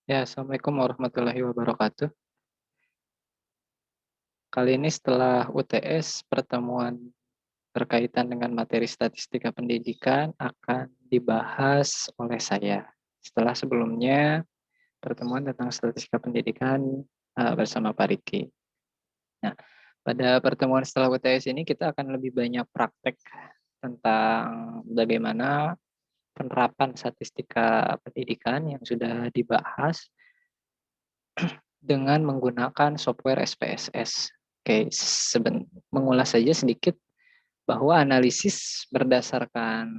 Ya, Assalamualaikum warahmatullahi wabarakatuh. Kali ini setelah UTS, pertemuan berkaitan dengan materi statistika pendidikan akan dibahas oleh saya. Setelah sebelumnya, pertemuan tentang statistika pendidikan bersama Pak Riki. Nah, pada pertemuan setelah UTS ini kita akan lebih banyak praktek tentang bagaimana penerapan statistika pendidikan yang sudah dibahas dengan menggunakan software SPSS. Oke, mengulas saja sedikit bahwa analisis berdasarkan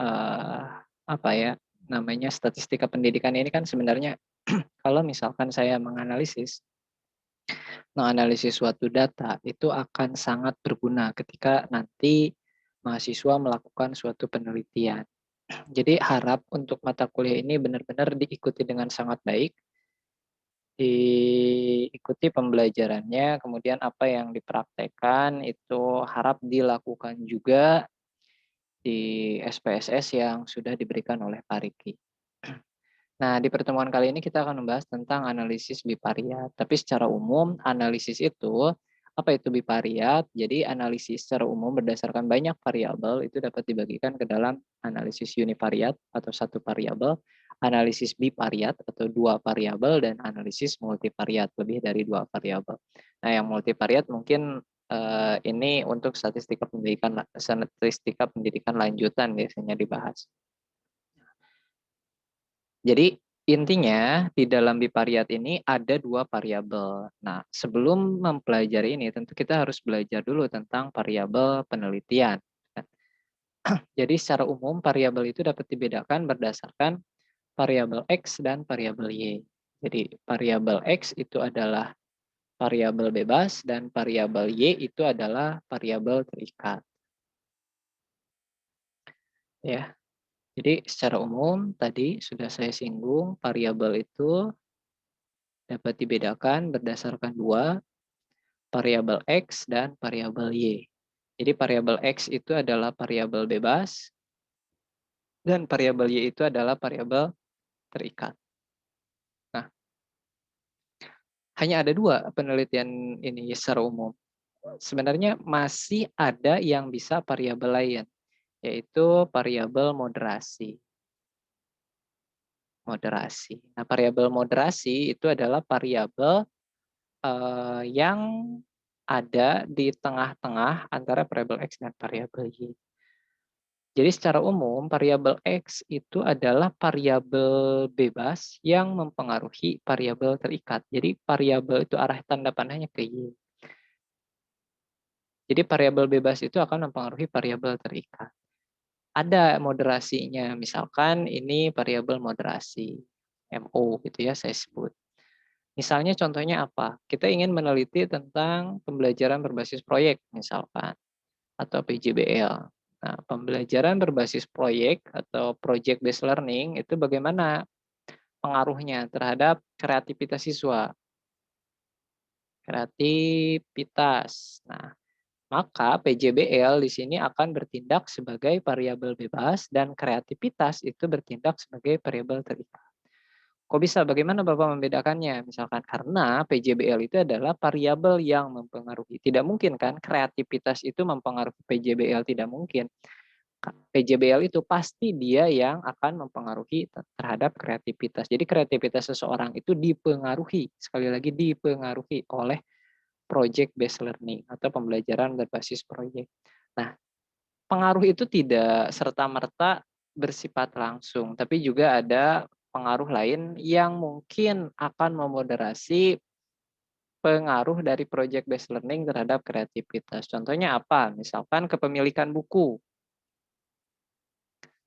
eh, apa ya namanya statistika pendidikan ini kan sebenarnya kalau misalkan saya menganalisis suatu data itu akan sangat berguna ketika nanti mahasiswa melakukan suatu penelitian. Jadi harap untuk mata kuliah ini benar-benar diikuti dengan sangat baik, diikuti pembelajarannya, kemudian apa yang dipraktekkan itu harap dilakukan juga di SPSS yang sudah diberikan oleh Pak Riki. Nah, di pertemuan kali ini kita akan membahas tentang analisis bivariat. Tapi secara umum, analisis itu, apa itu bivariat? Jadi, analisis secara umum berdasarkan banyak variabel itu dapat dibagikan ke dalam analisis univariat atau satu variabel, analisis bivariat atau dua variabel, dan analisis multivariat, lebih dari dua variabel. Nah, yang multivariat mungkin ini untuk statistika pendidikan lanjutan biasanya dibahas. Jadi intinya di dalam bivariat ini ada dua variabel. Nah, sebelum mempelajari ini tentu kita harus belajar dulu tentang variabel penelitian. Jadi secara umum variabel itu dapat dibedakan berdasarkan variabel X dan variabel Y. Jadi variabel X itu adalah variabel bebas dan variabel Y itu adalah variabel terikat. Ya. Jadi secara umum tadi sudah saya singgung variabel itu dapat dibedakan berdasarkan dua variabel X dan variabel Y. Jadi variabel X itu adalah variabel bebas dan variabel Y itu adalah variabel terikat. Nah, hanya ada dua penelitian ini secara umum. Sebenarnya masih ada yang bisa variabel lain, yaitu variabel moderasi. Nah, variabel moderasi itu adalah variabel yang ada di tengah-tengah antara variabel X dan variabel Y. Jadi secara umum variabel X itu adalah variabel bebas yang mempengaruhi variabel terikat. Jadi variabel itu arah tanda panahnya ke Y. Jadi variabel bebas itu akan mempengaruhi variabel terikat. Ada moderasinya, misalkan ini variabel moderasi, MO gitu ya saya sebut. Misalnya contohnya apa? Kita ingin meneliti tentang pembelajaran berbasis proyek misalkan, atau PJBL. Nah, pembelajaran berbasis proyek atau project based learning itu bagaimana pengaruhnya terhadap kreativitas siswa. Kreativitas. Nah, maka PJBL di sini akan bertindak sebagai variabel bebas dan kreativitas itu bertindak sebagai variabel terikat. Kok bisa? Bagaimana Bapak membedakannya? Misalkan karena PJBL itu adalah variabel yang mempengaruhi. Tidak mungkin kan kreativitas itu mempengaruhi PJBL, tidak mungkin. PJBL itu pasti dia yang akan mempengaruhi terhadap kreativitas. Jadi kreativitas seseorang itu dipengaruhi, sekali lagi dipengaruhi oleh project based learning atau pembelajaran berbasis proyek. Nah, pengaruh itu tidak serta-merta bersifat langsung, tapi juga ada pengaruh lain yang mungkin akan memoderasi pengaruh dari project based learning terhadap kreativitas. Contohnya apa? Misalkan kepemilikan buku.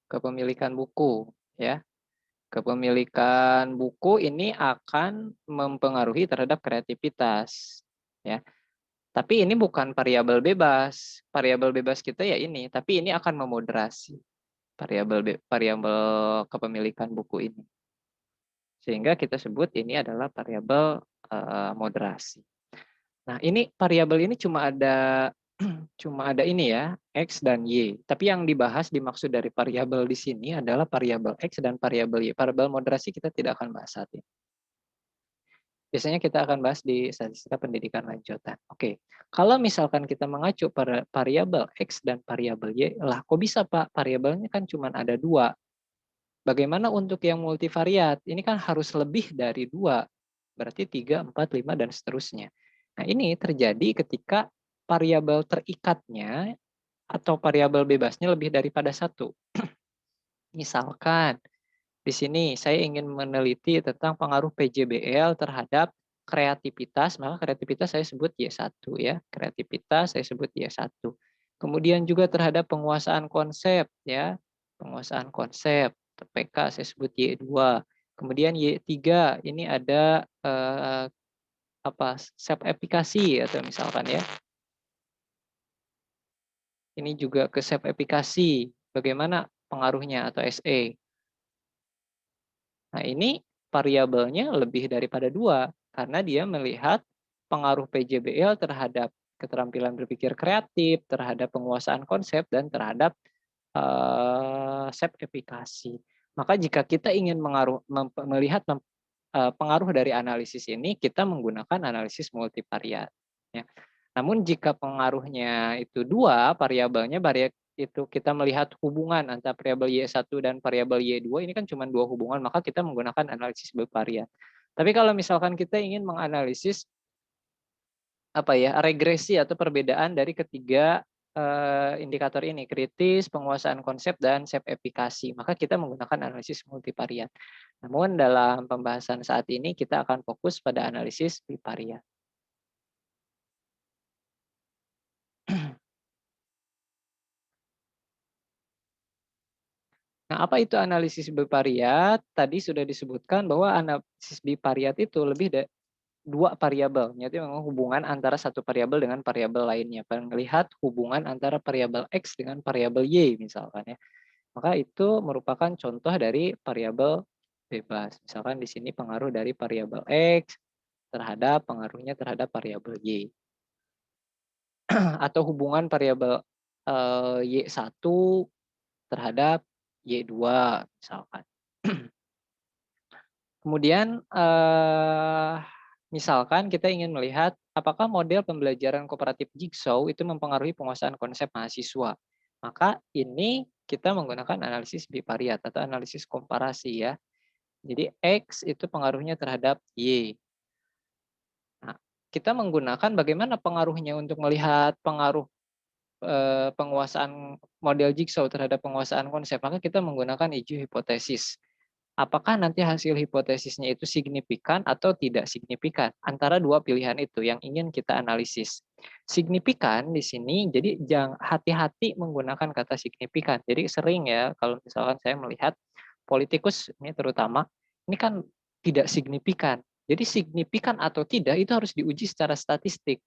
Kepemilikan buku, ya. Kepemilikan buku ini akan mempengaruhi terhadap kreativitas, ya. Tapi ini bukan variabel bebas. Variabel bebas kita ya ini, tapi ini akan memoderasi variabel kepemilikan buku ini. Sehingga kita sebut ini adalah variabel moderasi. Nah, ini variabel ini cuma ada Cuma ada ini ya, X dan Y. Tapi yang dibahas dimaksud dari variabel di sini adalah variabel X dan variabel Y. Variabel moderasi kita tidak akan bahas saat ini. Biasanya kita akan bahas di statistika pendidikan lanjutan. Oke, kalau misalkan kita mengacu pada variabel X dan variabel Y, lah kok bisa Pak? Variabelnya kan cuma ada dua. Bagaimana untuk yang multivariat? Ini kan harus lebih dari dua. Berarti 3, 4, 5, dan seterusnya. Nah ini terjadi ketika variabel terikatnya atau variabel bebasnya lebih daripada satu. Misalkan di sini saya ingin meneliti tentang pengaruh PJBL terhadap kreativitas, maka kreativitas saya sebut Y1 ya. Kreativitas saya sebut Y1. Kemudian juga terhadap penguasaan konsep ya. Penguasaan konsep PK saya sebut Y2. Kemudian Y3 ini ada self efikasi atau misalkan ya. Ini juga ke self efikasi. Bagaimana pengaruhnya atau SE. Nah, ini variabelnya lebih daripada dua, karena dia melihat pengaruh PJBL terhadap keterampilan berpikir kreatif, terhadap penguasaan konsep, dan terhadap self efikasi. Maka jika kita ingin melihat pengaruh dari analisis ini, kita menggunakan analisis multivariat. Ya. Namun jika pengaruhnya itu dua, variabelnya itu kita melihat hubungan antara variabel Y1 dan variabel Y2, ini kan cuma dua hubungan, maka kita menggunakan analisis bivariat. Tapi kalau misalkan kita ingin menganalisis regresi atau perbedaan dari ketiga indikator ini, kritis, penguasaan konsep, dan self efikasi, maka kita menggunakan analisis multivariat. Namun dalam pembahasan saat ini kita akan fokus pada analisis bivariat. Nah, apa itu analisis bivariat? Tadi sudah disebutkan bahwa analisis bivariat itu lebih dari dua variabel, yaitu memang hubungan antara satu variabel dengan variabel lainnya. Melihat hubungan antara variabel X dengan variabel Y misalkan ya. Maka itu merupakan contoh dari variabel bebas. Misalkan di sini pengaruh dari variabel X terhadap pengaruhnya terhadap variabel Y. Atau hubungan variabel Y1 terhadap Y2 misalkan. Kemudian misalkan kita ingin melihat apakah model pembelajaran kooperatif Jigsaw itu mempengaruhi penguasaan konsep mahasiswa. Maka ini kita menggunakan analisis bivariat atau analisis komparasi ya. Jadi X itu pengaruhnya terhadap Y. Nah, kita menggunakan bagaimana pengaruhnya untuk melihat pengaruh penguasaan model Jigsaw terhadap penguasaan konsep, maka kita menggunakan ijo hipotesis. Apakah nanti hasil hipotesisnya itu signifikan atau tidak signifikan antara dua pilihan itu yang ingin kita analisis. Signifikan di sini, jadi jangan hati-hati menggunakan kata signifikan. Jadi sering ya kalau misalkan saya melihat politikus ini terutama, ini kan tidak signifikan. Jadi signifikan atau tidak itu harus diuji secara statistik.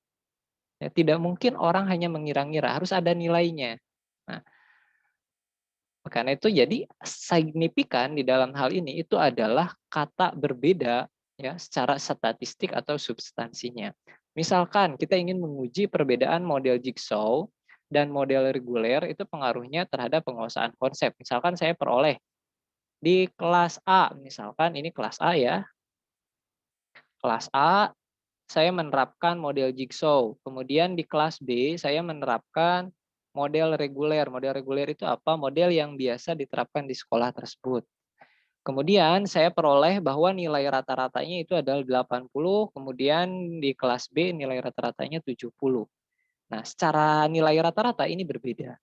Ya, tidak mungkin orang hanya mengira-ngira, harus ada nilainya. Nah, karena itu jadi signifikan di dalam hal ini itu adalah kata berbeda ya secara statistik atau substansinya. Misalkan kita ingin menguji perbedaan model Jigsaw dan model reguler itu pengaruhnya terhadap penguasaan konsep. Misalkan saya peroleh di kelas A, misalkan ini kelas A ya. Kelas A saya menerapkan model Jigsaw. Kemudian di kelas B saya menerapkan model reguler. Model reguler itu apa? Model yang biasa diterapkan di sekolah tersebut. Kemudian saya peroleh bahwa nilai rata-ratanya itu adalah 80, kemudian di kelas B nilai rata-ratanya 70. Nah, secara nilai rata-rata ini berbeda.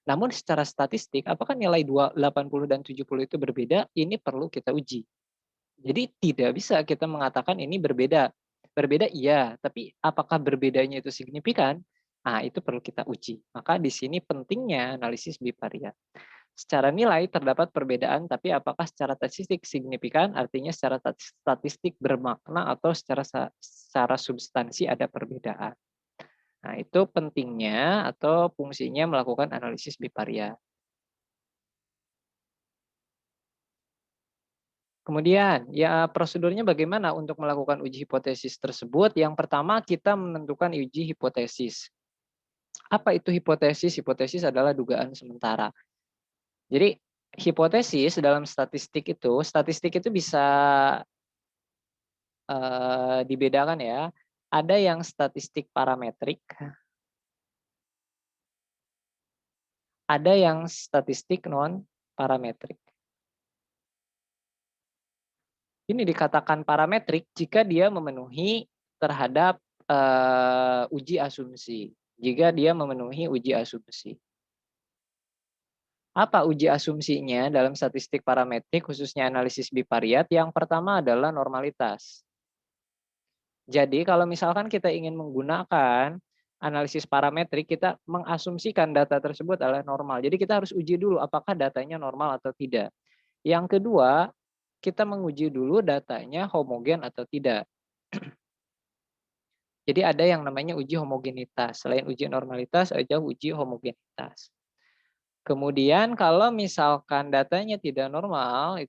Namun secara statistik, apakah nilai 80 dan 70 itu berbeda? Ini perlu kita uji. Jadi tidak bisa kita mengatakan ini berbeda. Berbeda iya, tapi apakah berbedanya itu signifikan? Nah, itu perlu kita uji. Maka di sini pentingnya analisis bivariat. Secara nilai terdapat perbedaan, tapi apakah secara statistik signifikan? Artinya secara statistik bermakna atau secara substansi ada perbedaan. Nah, itu pentingnya atau fungsinya melakukan analisis bivariat. Kemudian, ya prosedurnya bagaimana untuk melakukan uji hipotesis tersebut? Yang pertama kita menentukan uji hipotesis. Apa itu hipotesis? Hipotesis adalah dugaan sementara. Jadi hipotesis dalam statistik itu bisa dibedakan ya. Ada yang statistik parametrik, ada yang statistik non parametrik. Ini dikatakan parametrik jika dia memenuhi terhadap uji asumsi. Jika dia memenuhi uji asumsi. Apa uji asumsinya dalam statistik parametrik khususnya analisis bivariat? Yang pertama adalah normalitas. Jadi kalau misalkan kita ingin menggunakan analisis parametrik, kita mengasumsikan data tersebut adalah normal. Jadi kita harus uji dulu apakah datanya normal atau tidak. Yang kedua, kita menguji dulu datanya homogen atau tidak. Jadi ada yang namanya uji homogenitas. Selain uji normalitas, ada uji homogenitas. Kemudian kalau misalkan datanya tidak normal,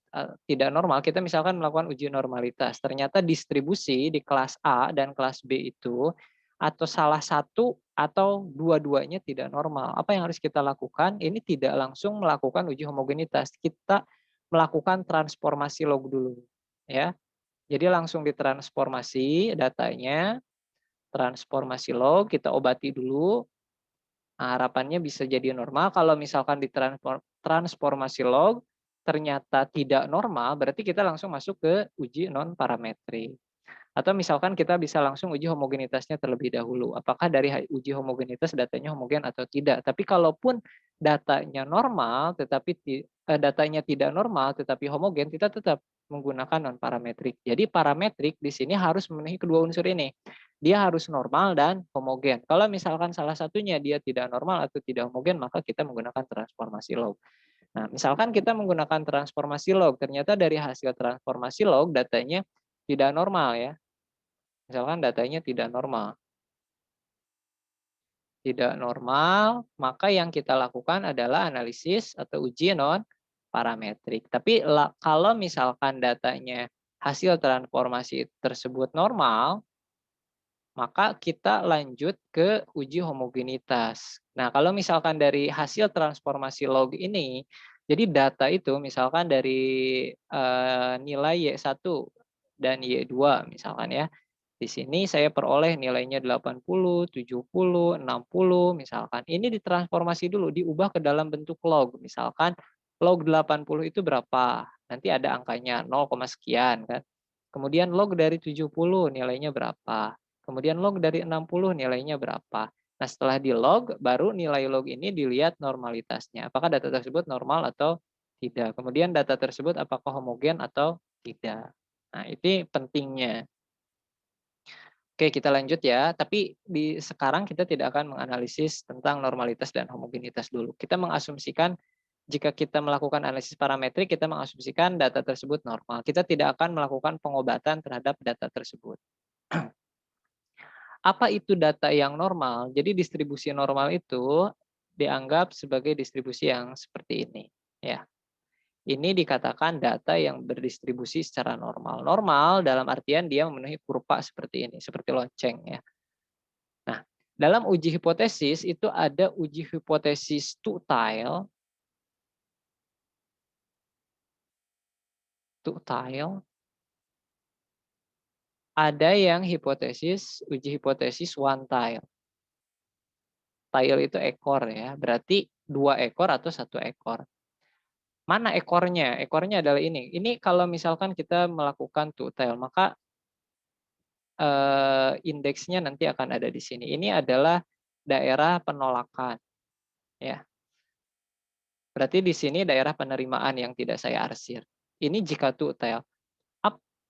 kita misalkan melakukan uji normalitas. Ternyata distribusi di kelas A dan kelas B itu atau salah satu atau dua-duanya tidak normal. Apa yang harus kita lakukan? Ini tidak langsung melakukan uji homogenitas. Kita melakukan transformasi log dulu, ya. Jadi langsung ditransformasi datanya, transformasi log, kita obati dulu. Nah, harapannya bisa jadi normal. Kalau misalkan transformasi log ternyata tidak normal, berarti kita langsung masuk ke uji non parametrik. Atau misalkan kita bisa langsung uji homogenitasnya terlebih dahulu. Apakah dari uji homogenitas datanya homogen atau tidak. Tapi kalaupun datanya normal, datanya tidak normal tetapi homogen, kita tetap menggunakan non parametrik. Jadi parametrik di sini harus memenuhi kedua unsur ini. Dia harus normal dan homogen. Kalau misalkan salah satunya dia tidak normal atau tidak homogen, maka kita menggunakan transformasi log. Nah, misalkan kita menggunakan transformasi log, ternyata dari hasil transformasi log datanya tidak normal ya. Misalkan datanya tidak normal. Tidak normal, maka yang kita lakukan adalah analisis atau uji non parametrik. Tapi kalau misalkan datanya hasil transformasi tersebut normal, maka kita lanjut ke uji homogenitas. Nah, kalau misalkan dari hasil transformasi log ini, jadi data itu misalkan dari nilai Y1 dan Y2 misalkan ya. Di sini saya peroleh nilainya 80, 70, 60 misalkan. Ini ditransformasi dulu, diubah ke dalam bentuk log. Misalkan log 80 itu berapa? Nanti ada angkanya 0, sekian kan. Kemudian log dari 70 nilainya berapa? Kemudian log dari 60 nilainya berapa? Nah, setelah di log, baru nilai log ini dilihat normalitasnya. Apakah data tersebut normal atau tidak. Kemudian data tersebut apakah homogen atau tidak. Nah, ini pentingnya. Oke, kita lanjut ya. Tapi sekarang kita tidak akan menganalisis tentang normalitas dan homogenitas dulu. Kita mengasumsikan jika kita melakukan analisis parametrik, kita mengasumsikan data tersebut normal. Kita tidak akan melakukan pengobatan terhadap data tersebut. Apa itu data yang normal? Jadi distribusi normal itu dianggap sebagai distribusi yang seperti ini. Ya, ini dikatakan data yang berdistribusi secara normal. Normal dalam artian dia memenuhi kurva seperti ini, seperti lonceng ya. Nah, dalam uji hipotesis itu ada uji hipotesis two-tile, ada yang uji hipotesis one-tile. Tile itu ekor ya, berarti 2 ekor atau 1 ekor. Mana ekornya? Ekornya adalah ini. Ini kalau misalkan kita melakukan two-tile, maka indeksnya nanti akan ada di sini. Ini adalah daerah penolakan. Ya. Berarti di sini daerah penerimaan yang tidak saya arsir. Ini jika two-tile.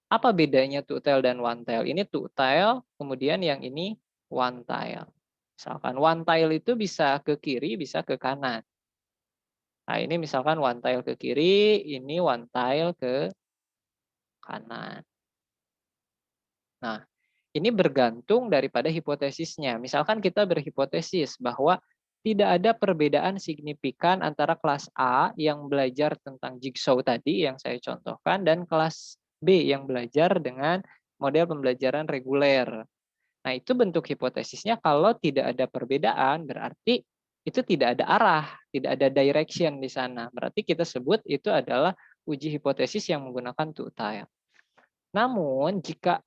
Apa bedanya two-tile dan one-tile? Ini two-tile, kemudian yang ini one-tile. Misalkan one-tile itu bisa ke kiri, bisa ke kanan. Nah, ini misalkan one-tile ke kiri, ini one-tile ke kanan. Nah, ini bergantung daripada hipotesisnya. Misalkan kita berhipotesis bahwa tidak ada perbedaan signifikan antara kelas A yang belajar tentang jigsaw tadi yang saya contohkan dan kelas B yang belajar dengan model pembelajaran reguler. Nah, itu bentuk hipotesisnya kalau tidak ada perbedaan berarti itu tidak ada arah, tidak ada direction di sana. Berarti kita sebut itu adalah uji hipotesis yang menggunakan two tile. Namun jika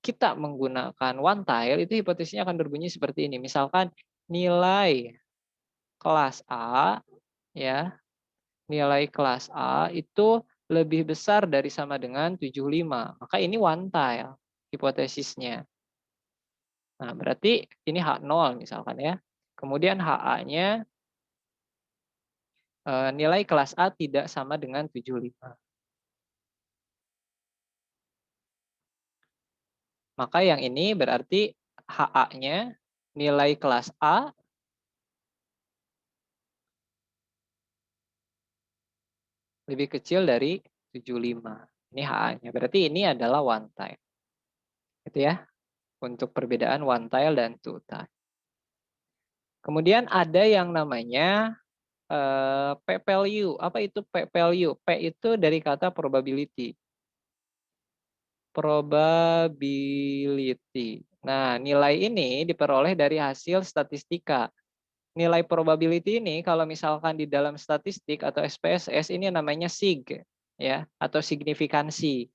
kita menggunakan one tile itu hipotesisnya akan berbunyi seperti ini. Misalkan nilai kelas A ya, nilai kelas A itu lebih besar dari sama dengan 75. Maka ini one tile hipotesisnya. Nah, berarti ini H0 misalkan ya. Kemudian HA-nya nilai kelas A tidak sama dengan 75. Maka yang ini berarti HA-nya nilai kelas A lebih kecil dari 75. Ini HA-nya. Berarti ini adalah one tile. Gitu ya. Untuk perbedaan one tile dan two tile. Kemudian ada yang namanya p-value. Apa itu p-value? P itu dari kata probability. Probability. Nah, nilai ini diperoleh dari hasil statistika. Nilai probability ini kalau misalkan di dalam statistik atau SPSS ini namanya sig ya, atau signifikansi.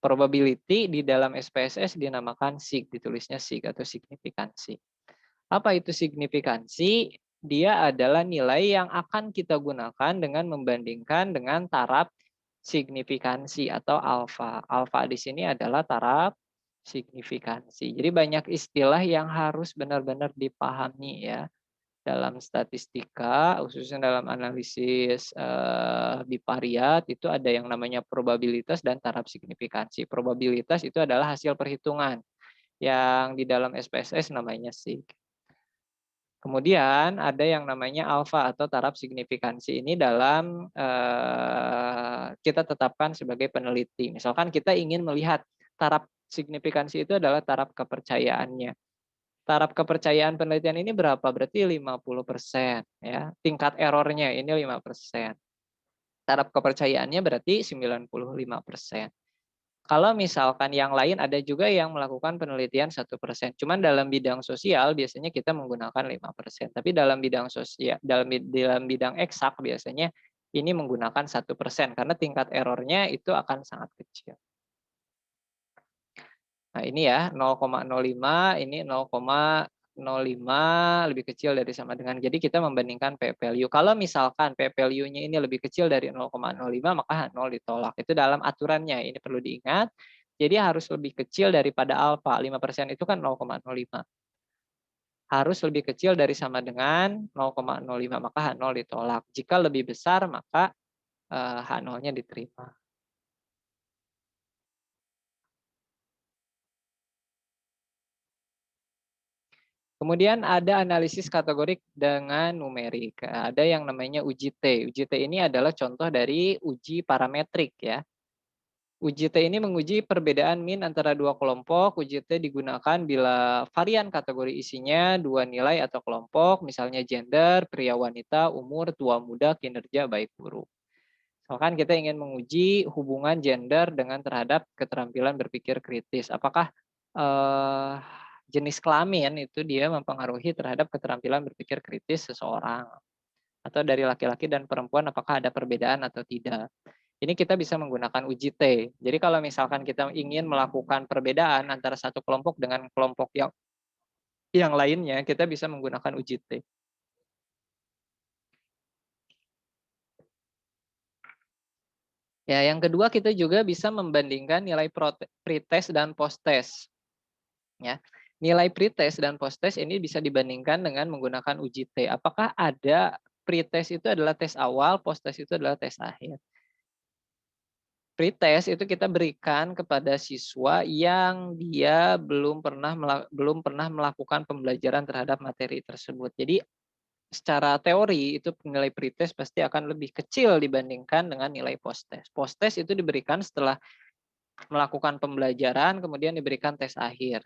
Probability di dalam SPSS dinamakan sig, ditulisnya sig atau signifikansi. Apa itu signifikansi? Dia adalah nilai yang akan kita gunakan dengan membandingkan dengan taraf signifikansi atau alfa. Alfa di sini adalah taraf signifikansi. Jadi banyak istilah yang harus benar-benar dipahami ya dalam statistika, khususnya dalam analisis bivariat itu ada yang namanya probabilitas dan taraf signifikansi. Probabilitas itu adalah hasil perhitungan yang di dalam SPSS namanya sig. Kemudian ada yang namanya alfa atau taraf signifikansi ini dalam kita tetapkan sebagai peneliti. Misalkan kita ingin melihat taraf signifikansi itu adalah taraf kepercayaannya. Taraf kepercayaan penelitian ini berapa? Berarti 50% ya. Tingkat errornya ini 5%. Taraf kepercayaannya berarti 95%. Kalau misalkan yang lain ada juga yang melakukan penelitian 1%. Cuman dalam bidang sosial biasanya kita menggunakan 5%. Tapi dalam bidang sosial, dalam bidang eksak biasanya ini menggunakan 1% karena tingkat errornya itu akan sangat kecil. Nah ini ya 0,05, ini 0,05 lebih kecil dari sama dengan. Jadi kita membandingkan p-value. Kalau misalkan p-value-nya ini lebih kecil dari 0,05 maka H0 ditolak. Itu dalam aturannya, ini perlu diingat. Jadi harus lebih kecil daripada alfa. 5% itu kan 0,05. Harus lebih kecil dari sama dengan 0,05 maka H0 ditolak. Jika lebih besar maka H0-nya diterima. Kemudian ada analisis kategorik dengan numerik. Ada yang namanya uji T. Uji T ini adalah contoh dari uji parametrik ya. Uji T ini menguji perbedaan min antara dua kelompok. Uji T digunakan bila varian kategori isinya dua nilai atau kelompok, misalnya gender, pria wanita, umur, tua muda, kinerja baik buruk. Misalkan kita ingin menguji hubungan gender dengan terhadap keterampilan berpikir kritis. Apakah jenis kelamin itu dia mempengaruhi terhadap keterampilan berpikir kritis seseorang. Atau dari laki-laki dan perempuan apakah ada perbedaan atau tidak. Ini kita bisa menggunakan uji T. Jadi kalau misalkan kita ingin melakukan perbedaan antara satu kelompok dengan kelompok yang lainnya, kita bisa menggunakan uji T. Ya, yang kedua kita juga bisa membandingkan nilai pretest dan post-test. Ya. Nilai pretest dan post-test ini bisa dibandingkan dengan menggunakan uji T. Apakah ada pretest itu adalah tes awal, post-test itu adalah tes akhir. Pretest itu kita berikan kepada siswa yang dia belum pernah melakukan pembelajaran terhadap materi tersebut. Jadi secara teori itu nilai pretest pasti akan lebih kecil dibandingkan dengan nilai post-test. Post-test itu diberikan setelah melakukan pembelajaran kemudian diberikan tes akhir.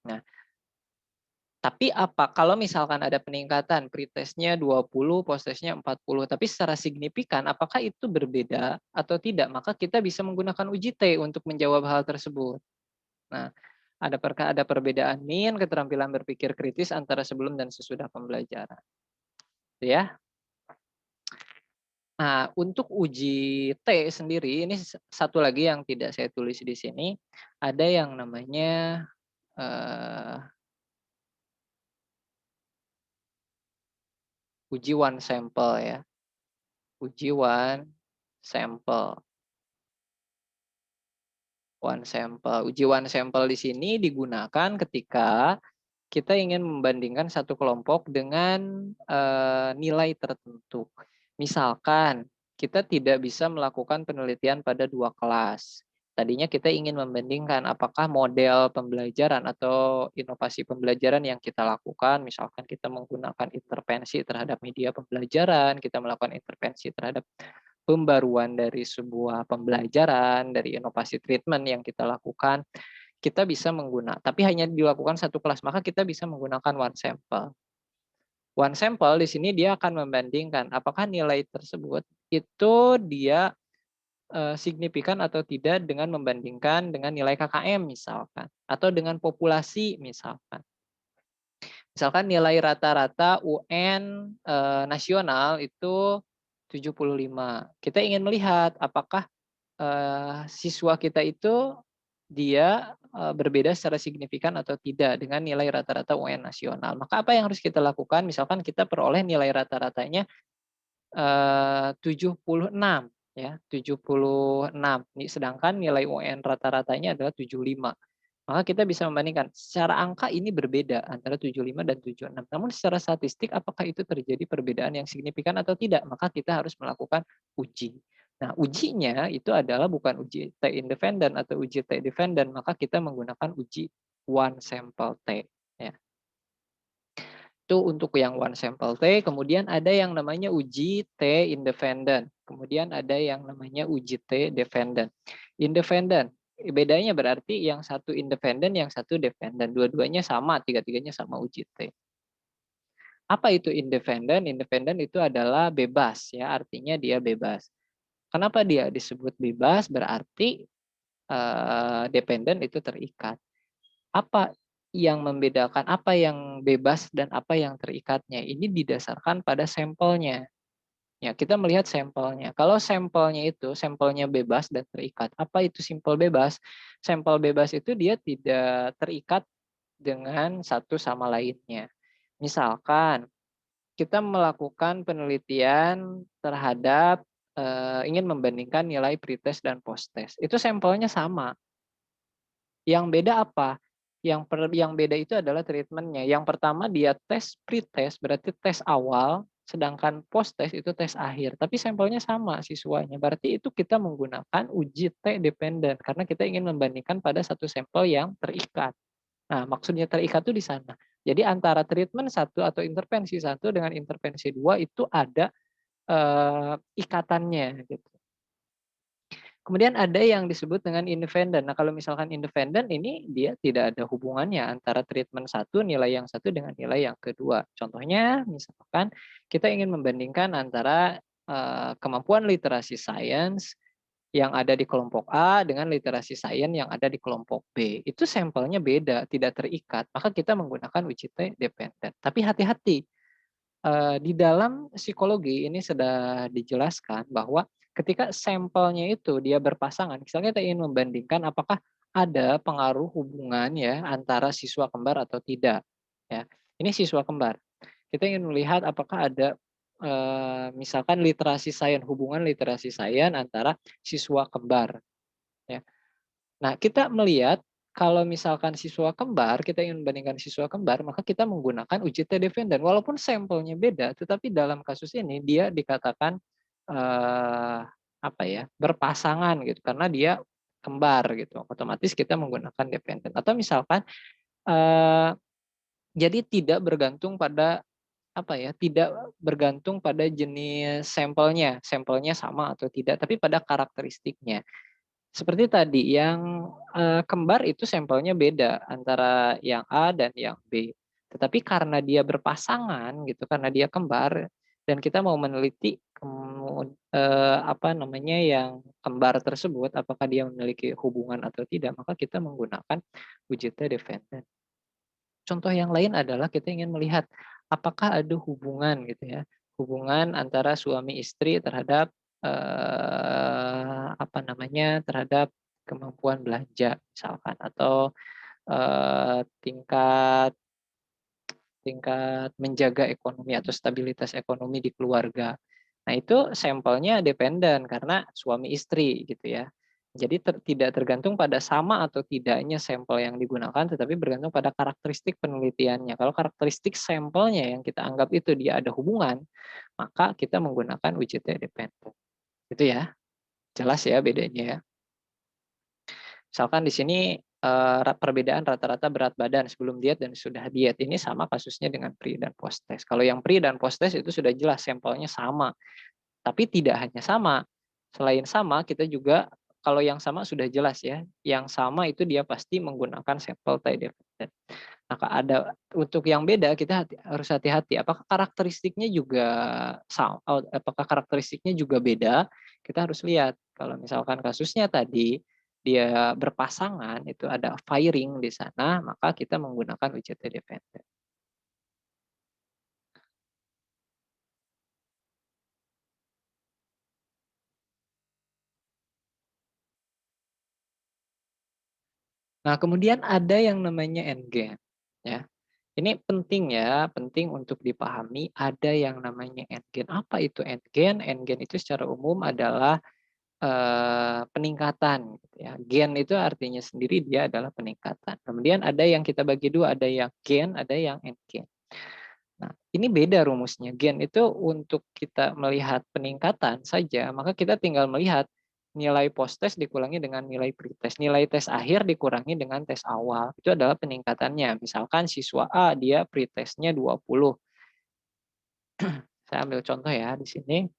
Nah, tapi apa kalau misalkan ada peningkatan pretestnya 20, post-testnya 40, tapi secara signifikan apakah itu berbeda atau tidak? Maka kita bisa menggunakan uji T untuk menjawab hal tersebut. Nah, Ada perbedaan min keterampilan berpikir kritis antara sebelum dan sesudah pembelajaran. Ya. Nah, untuk uji T sendiri ini satu lagi yang tidak saya tulis di sini, ada yang namanya uji one sampel ya. Uji one sampel. One sampel. Uji one sampel di sini digunakan ketika kita ingin membandingkan satu kelompok dengan nilai tertentu. Misalkan kita tidak bisa melakukan penelitian pada 2 kelas. Tadinya kita ingin membandingkan apakah model pembelajaran atau inovasi pembelajaran yang kita lakukan, misalkan kita menggunakan intervensi terhadap media pembelajaran, kita melakukan intervensi terhadap pembaruan dari sebuah pembelajaran, dari inovasi treatment yang kita lakukan, kita bisa menggunakan, tapi hanya dilakukan satu kelas, maka kita bisa menggunakan one sampel. One sampel di sini dia akan membandingkan apakah nilai tersebut itu dia signifikan atau tidak dengan membandingkan dengan nilai KKM misalkan, atau dengan populasi misalkan. Misalkan nilai rata-rata UN nasional itu 75. Kita ingin melihat apakah siswa kita itu dia berbeda secara signifikan atau tidak dengan nilai rata-rata UN nasional. Maka apa yang harus kita lakukan? Misalkan kita peroleh nilai rata-ratanya 76 ya, 76. Sedangkan nilai UN rata-ratanya adalah 75. Maka kita bisa membandingkan secara angka ini berbeda antara 75 dan 76. Namun secara statistik apakah itu terjadi perbedaan yang signifikan atau tidak? Maka kita harus melakukan uji. Nah, ujinya itu adalah bukan uji T independen atau uji T dependent, maka kita menggunakan uji one sample T. Ya. Itu untuk yang one sample T, kemudian ada yang namanya uji T independent, kemudian ada yang namanya uji T dependent. Independent, bedanya berarti yang satu independen, yang satu dependent. Dua-duanya sama, tiga-tiganya sama uji T. Apa itu independen? Independen itu adalah bebas, ya, artinya dia bebas. Kenapa dia disebut bebas? Berarti dependen itu terikat. Apa yang membedakan, apa yang bebas dan apa yang terikatnya? Ini didasarkan pada sampelnya. Ya, kita melihat sampelnya. Kalau sampelnya itu sampelnya bebas dan terikat. Apa itu sampel bebas? Sampel bebas itu dia tidak terikat dengan satu sama lainnya. Misalkan kita melakukan penelitian terhadap ingin membandingkan nilai pretest dan posttest. Itu sampelnya sama. Yang beda apa? Yang beda itu adalah treatmentnya. Yang pertama dia tes pretest, berarti tes awal, sedangkan post-test itu tes akhir. Tapi sampelnya sama siswanya. Berarti itu kita menggunakan uji T dependent, karena kita ingin membandingkan pada satu sampel yang terikat. Nah, maksudnya terikat itu di sana. Jadi antara treatment satu atau intervensi satu dengan intervensi dua itu ada ikatannya gitu. Kemudian ada yang disebut dengan independen. Nah, kalau misalkan independen ini dia tidak ada hubungannya antara treatment satu, nilai yang satu dengan nilai yang kedua. Contohnya, misalkan kita ingin membandingkan antara kemampuan literasi sains yang ada di kelompok A dengan literasi sains yang ada di kelompok B. Itu sampelnya beda, tidak terikat. Maka kita menggunakan uji T dependen. Tapi hati-hati, di dalam psikologi ini sudah dijelaskan bahwa ketika sampelnya itu dia berpasangan, misalnya kita ingin membandingkan apakah ada pengaruh hubungan ya antara siswa kembar atau tidak. Ya, ini siswa kembar. Kita ingin melihat apakah ada misalkan literasi sains, hubungan literasi sains antara siswa kembar. Ya. Nah, kita melihat kalau misalkan siswa kembar, kita ingin membandingkan siswa kembar, maka kita menggunakan uji T dependen. Walaupun sampelnya beda, tetapi dalam kasus ini dia dikatakan apa ya, berpasangan gitu karena dia kembar gitu. Otomatis kita menggunakan dependen. Atau misalkan eh, jadi tidak bergantung pada apa ya, tidak bergantung pada jenis sampelnya sama atau tidak, tapi pada karakteristiknya. Seperti tadi, yang kembar itu sampelnya beda antara yang A dan yang B. Tetapi karena dia berpasangan gitu, karena dia kembar dan kita mau meneliti apa namanya yang kembar tersebut, apakah dia memiliki hubungan atau tidak, maka kita menggunakan wujudnya dependent. Contoh yang lain adalah kita ingin melihat apakah ada hubungan gitu ya, hubungan antara suami istri terhadap terhadap kemampuan belanja misalkan, atau tingkat tingkat menjaga ekonomi atau stabilitas ekonomi di keluarga. Nah, itu sampelnya dependen karena suami istri gitu ya. Jadi tidak tergantung pada sama atau tidaknya sampel yang digunakan, tetapi bergantung pada karakteristik penelitiannya. Kalau karakteristik sampelnya yang kita anggap itu dia ada hubungan, maka kita menggunakan wujudnya dependen. Itu ya. Jelas ya bedanya ya. Misalkan di sini perbedaan rata-rata berat badan sebelum diet dan sudah diet. Ini sama kasusnya dengan pre dan post test. Kalau yang pre dan post test itu sudah jelas sampelnya sama. Tapi tidak hanya sama. Selain sama, kita juga kalau yang sama sudah jelas ya. Yang sama itu dia pasti menggunakan sampel tie dependent. Maka ada untuk yang beda kita harus hati-hati. Apakah karakteristiknya juga sama? Apakah karakteristiknya juga beda? Kita harus lihat. Kalau misalkan kasusnya tadi dia berpasangan itu ada firing di sana, maka kita menggunakan widget dependent. Nah, kemudian ada yang namanya endgame, ya. Ini penting ya, penting untuk dipahami ada yang namanya endgame. Apa itu endgame? Endgame itu secara umum adalah peningkatan gitu ya. Gain itu artinya sendiri dia adalah peningkatan. Kemudian ada yang kita bagi dua, ada yang gain, ada yang endgain. Nah, ini beda rumusnya. Gain itu untuk kita melihat peningkatan saja, maka kita tinggal melihat nilai post test dikurangi dengan nilai pretest. Nilai tes akhir dikurangi dengan tes awal. Itu adalah peningkatannya. Misalkan siswa A dia pretestnya 20. Saya ambil contoh ya di sini.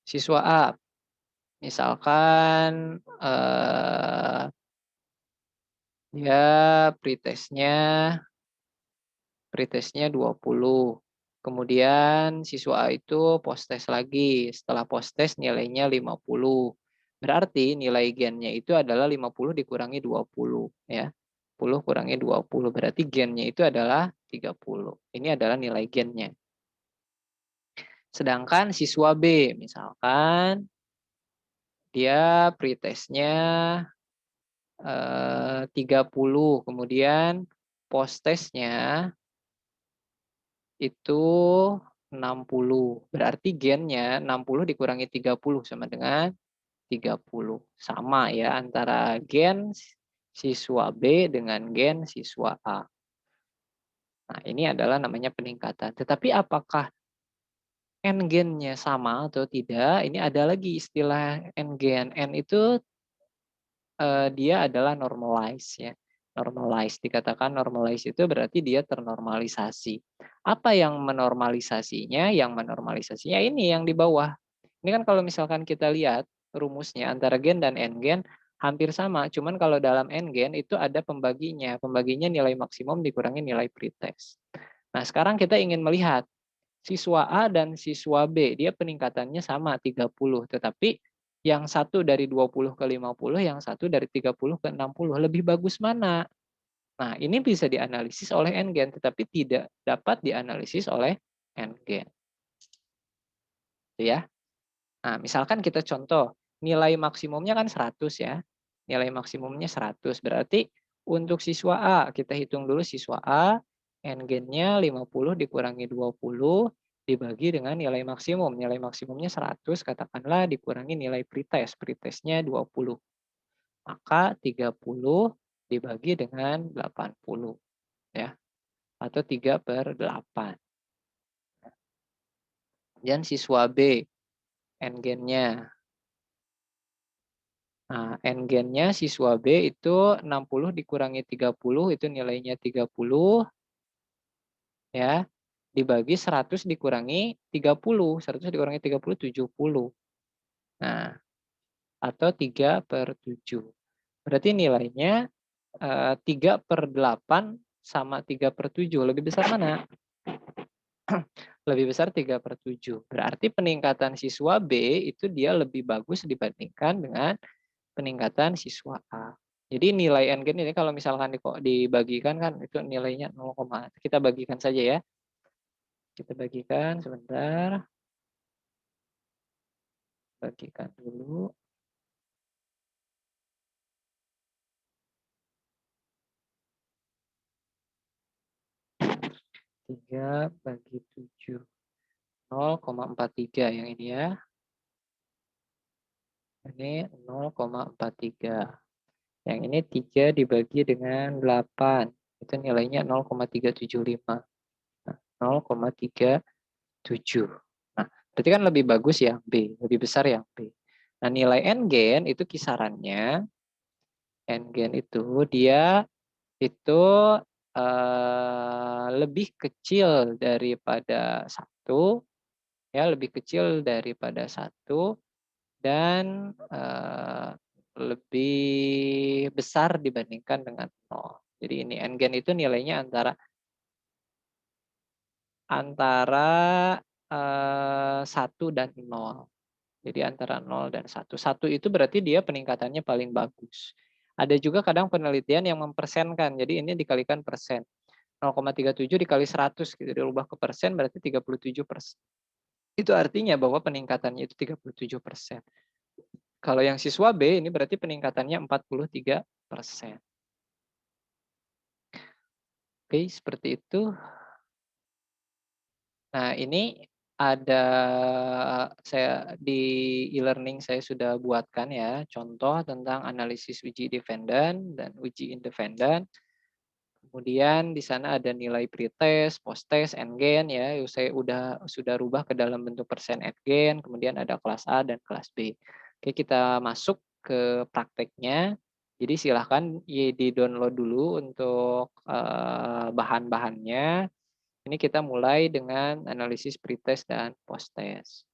Siswa A misalkan dia pretestnya pretestnya 20. Kemudian siswa A itu post test lagi. Setelah post test nilainya 50. Berarti nilai gennya itu adalah 50 dikurangi 20 ya. 10 kurangi 20 berarti gennya itu adalah 30. Ini adalah nilai gennya. Sedangkan siswa B misalkan dia pretestnya 30, kemudian post testnya itu 60. Berarti gennya 60 dikurangi 30 sama dengan 30. Sama ya antara gen siswa B dengan gen siswa A. Nah, ini adalah namanya peningkatan. Tetapi apakah n gennya sama atau tidak? Ini ada lagi istilah n gen. N itu dia adalah normalize ya. Normalize, dikatakan normalize itu berarti dia ternormalisasi. Apa yang menormalisasinya? Yang menormalisasinya ini yang di bawah. Ini kan kalau misalkan kita lihat rumusnya antara gen dan n-gen hampir sama, cuman kalau dalam n-gen itu ada pembaginya. Pembaginya nilai maksimum dikurangi nilai pretest. Nah, sekarang kita ingin melihat siswa A dan siswa B, dia peningkatannya sama 30, tetapi yang satu dari 20 ke 50, yang satu dari 30 ke 60. Lebih bagus mana? Nah, ini bisa dianalisis oleh n-gen, tetapi tidak dapat dianalisis oleh n-gen. Ya. Nah, misalkan kita contoh, nilai maksimumnya kan 100 ya. Nilai maksimumnya 100, berarti untuk siswa A, kita hitung dulu siswa A, n-gennya 50 dikurangi 20, dibagi dengan nilai maksimum. Nilai maksimumnya 100, katakanlah dikurangi nilai pretest. Pretestnya 20. Maka 30 dibagi dengan 80. Ya, atau 3/8. Dan siswa B, n-gennya. Nah, n-gennya siswa B itu 60 dikurangi 30, itu nilainya 30, ya. Dibagi 100 dikurangi 30, 100 dikurangi 30, 70. Nah, atau 3/7. Berarti nilainya 3/8 sama 3/7. Lebih besar mana? Lebih besar 3/7. Berarti peningkatan siswa B itu dia lebih bagus dibandingkan dengan peningkatan siswa A. Jadi nilai NGen ini kalau misalkan dibagikan kan itu nilainya 0, kita bagikan saja ya. Kita bagikan sebentar. Bagikan dulu. 3/7. 0,43 yang ini ya. Ini 0,43. Yang ini 3 dibagi dengan 8. Itu nilainya 0,375. Nah, 0,37. Nah, berarti kan lebih bagus yang B, lebih besar yang B. Nah, nilai NGen itu kisarannya, NGen itu dia itu lebih kecil daripada 1, ya, lebih kecil daripada 1 dan lebih besar dibandingkan dengan 0. Jadi ini NGen itu nilainya antara 1 dan 0. Jadi antara 0 dan 1. 1 itu berarti dia peningkatannya paling bagus. Ada juga kadang penelitian yang mempersenkan. Jadi ini dikalikan persen. 0,37 dikali 100 gitu dirubah ke persen berarti 37%. Itu artinya bahwa peningkatannya itu 37%. Kalau yang siswa B ini berarti peningkatannya 43%. Oke, seperti itu. Nah, ini ada saya di e-learning saya sudah buatkan ya, contoh tentang analisis uji dependen dan uji independen. Kemudian di sana ada nilai pretest, posttest, endgen ya, saya sudah rubah ke dalam bentuk persen endgen, kemudian ada kelas A dan kelas B. Oke, kita masuk ke prakteknya. Jadi silahkan di-download dulu untuk bahan-bahannya. Ini kita mulai dengan analisis pretest dan posttest.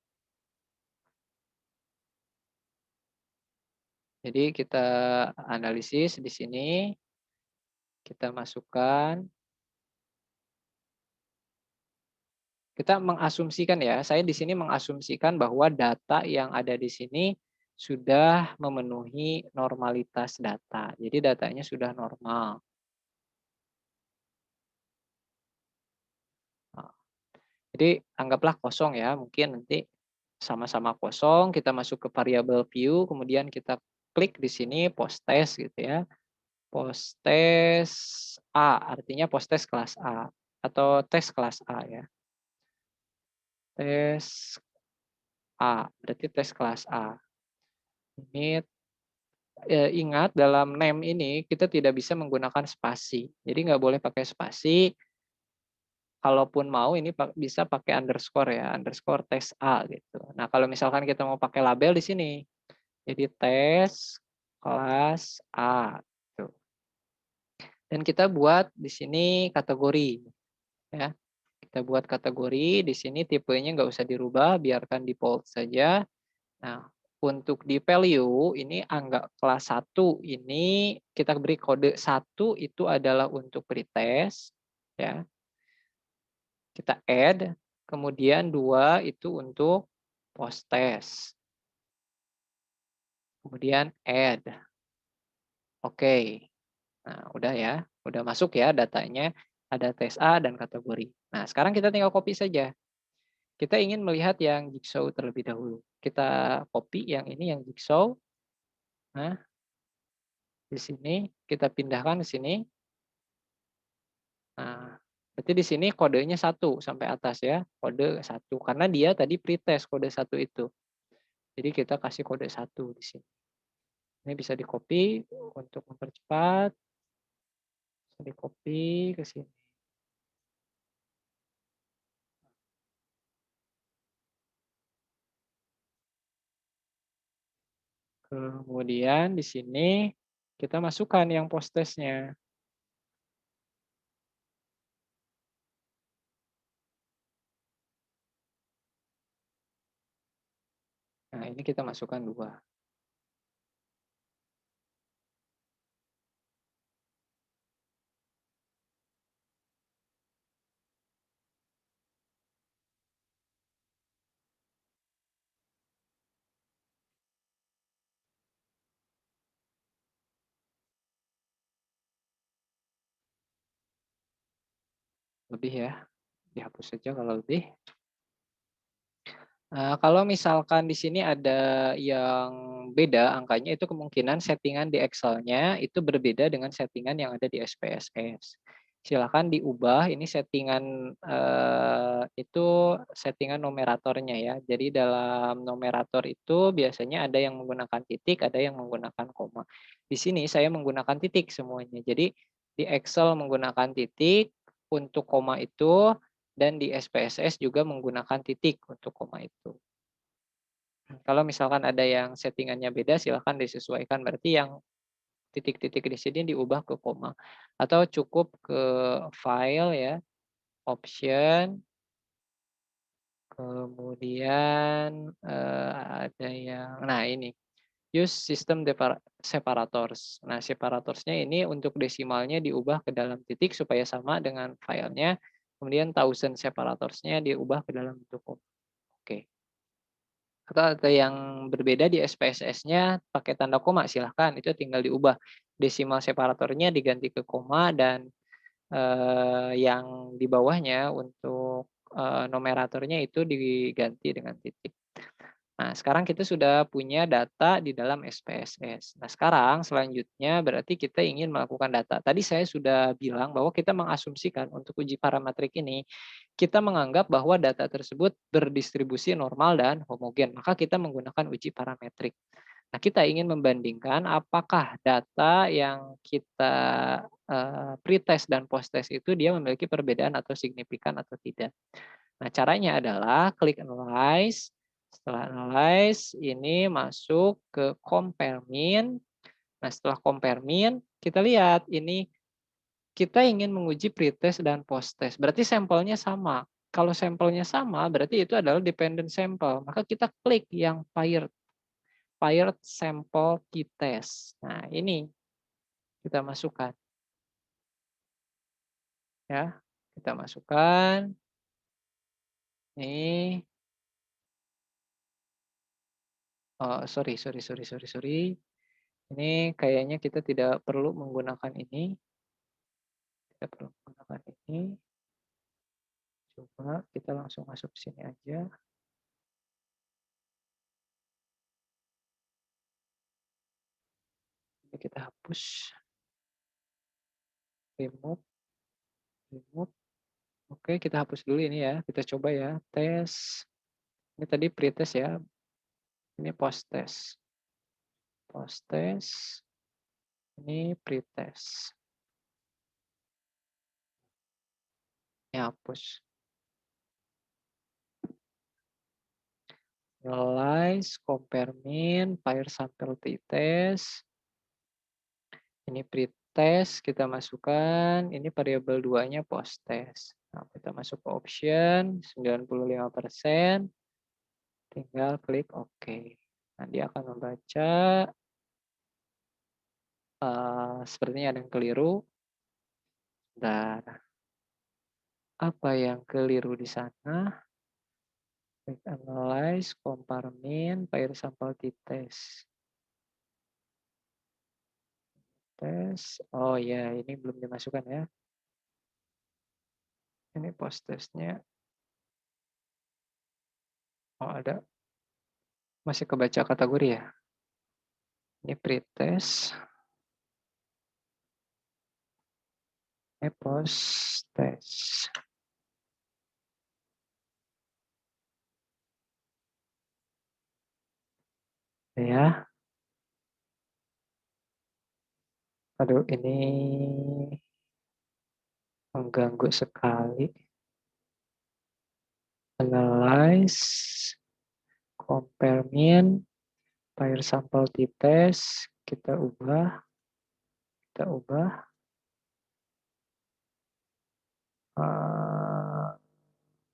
Jadi kita analisis di sini, kita masukkan, kita mengasumsikan ya, saya di sini mengasumsikan bahwa data yang ada di sini sudah memenuhi normalitas data. Jadi datanya sudah normal. Nah, jadi anggaplah kosong ya, mungkin nanti sama-sama kosong, kita masuk ke variabel view, kemudian kita klik di sini post test gitu ya. Post test A, artinya post test kelas A atau tes kelas A ya. Tes A, berarti tes kelas A. Ini ingat dalam name ini kita tidak bisa menggunakan spasi. Jadi nggak boleh pakai spasi. Kalaupun mau ini bisa pakai underscore ya, underscore tes A gitu. Nah kalau misalkan kita mau pakai label di sini, jadi tes kelas A. Tuh. Dan kita buat di sini kategori ya. Kita buat kategori, di sini tipenya nggak usah dirubah, biarkan default saja. Nah, untuk di value ini anggap kelas 1 ini kita beri kode 1 itu adalah untuk pretest ya. Kita add, kemudian 2 itu untuk post test. Kemudian add. Oke. Nah, udah ya. Udah masuk ya datanya. Ada tes A dan kategori. Nah, sekarang kita tinggal copy saja. Kita ingin melihat yang jigsaw terlebih dahulu. Kita copy yang ini, yang jigsaw. Nah, di sini kita pindahkan ke sini. Nah, berarti di sini kodenya 1 sampai atas ya. Kode 1. Karena dia tadi pretest kode 1 itu. Jadi kita kasih kode 1 di sini. Ini bisa di-copy untuk mempercepat. Bisa di-copy ke sini. Kemudian di sini kita masukkan yang post test-nya. Nah, ini kita masukkan 2. lebih ya, dihapus saja kalau lebih. Kalau misalkan di sini ada yang beda angkanya, itu kemungkinan settingan di Excel-nya itu berbeda dengan settingan yang ada di SPSS. Silakan diubah, ini settingan, itu settingan numeratornya ya. Jadi dalam numerator itu biasanya ada yang menggunakan titik, ada yang menggunakan koma. Di sini saya menggunakan titik semuanya. Jadi di Excel menggunakan titik, untuk koma itu dan di SPSS juga menggunakan titik untuk koma itu. Kalau misalkan ada yang settingannya beda silakan disesuaikan, berarti yang titik-titik di sini diubah ke koma. Atau cukup ke file ya, option, kemudian, ada yang nah ini, use system separators. Nah, separatorsnya ini untuk desimalnya diubah ke dalam titik supaya sama dengan filenya, kemudian thousand separatorsnya diubah ke dalam bentuk koma. Oke. Atau ada yang berbeda di SPSS-nya pakai tanda koma, silahkan itu tinggal diubah. Desimal separatornya diganti ke koma dan, yang di bawahnya untuk, numeratornya itu diganti dengan titik. Nah, sekarang kita sudah punya data di dalam SPSS. Nah, sekarang selanjutnya berarti kita ingin melakukan data. Tadi saya sudah bilang bahwa kita mengasumsikan untuk uji parametrik ini, kita menganggap bahwa data tersebut berdistribusi normal dan homogen, maka kita menggunakan uji parametrik. Nah, kita ingin membandingkan apakah data yang kita, pretest dan posttest itu dia memiliki perbedaan atau signifikan atau tidak. Nah, caranya adalah klik analyze, setelah analyze ini masuk ke compare mean. Nah, setelah compare mean, kita lihat ini kita ingin menguji pretest dan posttest, berarti sampelnya sama. Kalau sampelnya sama, berarti itu adalah dependent sample, maka kita klik yang paired sample t-test. Nah, ini kita masukkan ya. Kita masukkan, ini oh sorry. Ini kayaknya kita tidak perlu menggunakan ini, tidak perlu menggunakan ini. Coba kita langsung masuk ke sini aja. Ini kita hapus, remove, remove. Oke, kita hapus dulu ini ya. Kita coba ya, tes. Ini tadi pretest ya, ini posttest. Posttest, ini pretest. Ini hapus. Analyze, compare mean, pair sample t-test. Ini pretest, kita masukkan, ini variabel 2-nya posttest. Nah, kita masuk ke option, 95%, tinggal klik OK. Nah, dia akan membaca, sepertinya ada yang keliru. Dan apa yang keliru di sana? Klik analyze, compare mean, pair sample t-test. Tes, oh ya ini belum dimasukkan ya. Ini posttestnya. Oh ada, masih kebaca kategori ya. Ini pretest, ini posttest. Ya, aduh ini mengganggu sekali. Analyze, compare mean, pair sample t-test, kita ubah,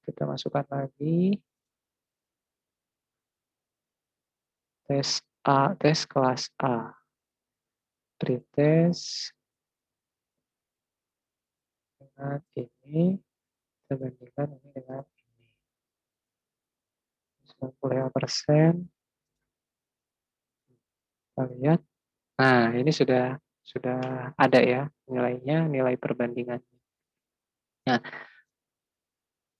kita masukkan lagi, tes A, tes kelas A, pretest dengan ini, kita bandingkan ini dengan ini. 95%, kita lihat. Nah, ini sudah ada ya nilainya, nilai perbandingan. Nah,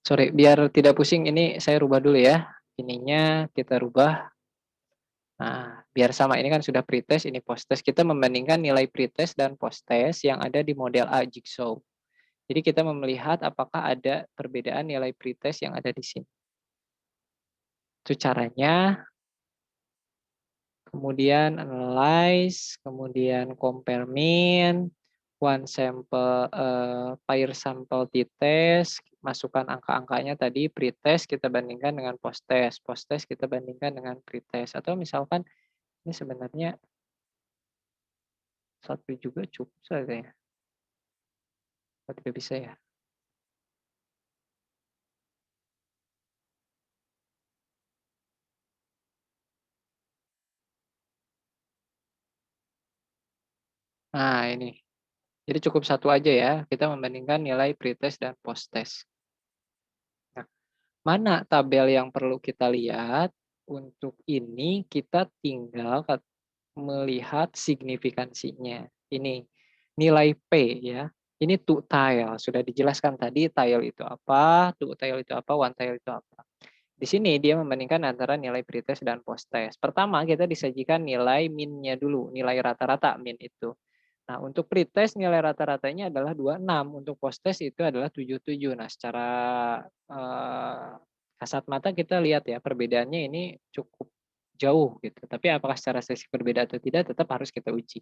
Sorry, biar tidak pusing ini saya rubah dulu ya. Ininya kita rubah. Nah, biar sama ini kan sudah pretest, ini posttest. Kita membandingkan nilai pretest dan posttest yang ada di model A jigsaw. Jadi kita melihat apakah ada perbedaan nilai pretest yang ada di sini. Itu caranya. Kemudian analyze, kemudian compare mean, one sample, pair sample t-test, masukkan angka-angkanya tadi pre-test kita bandingkan dengan post-test, post-test kita bandingkan dengan pre-test. Atau misalkan ini sebenarnya satu juga cukup saja ya. Atau tidak bisa ya? Nah ini, jadi cukup satu aja ya, kita membandingkan nilai pre-test dan post-test. Nah, mana tabel yang perlu kita lihat? Untuk ini kita tinggal melihat signifikansinya. Ini nilai P ya. Ini two tile, sudah dijelaskan tadi tile itu apa, two tile itu apa, one tile itu apa. Di sini dia membandingkan antara nilai pretest dan posttest. Pertama kita disajikan nilai min-nya dulu, nilai rata-rata min itu. Nah, untuk pretest nilai rata-ratanya adalah 26, untuk posttest itu adalah 77. Nah, secara kasat mata kita lihat ya perbedaannya ini cukup jauh gitu. Tapi apakah secara statistik berbeda atau tidak tetap harus kita uji.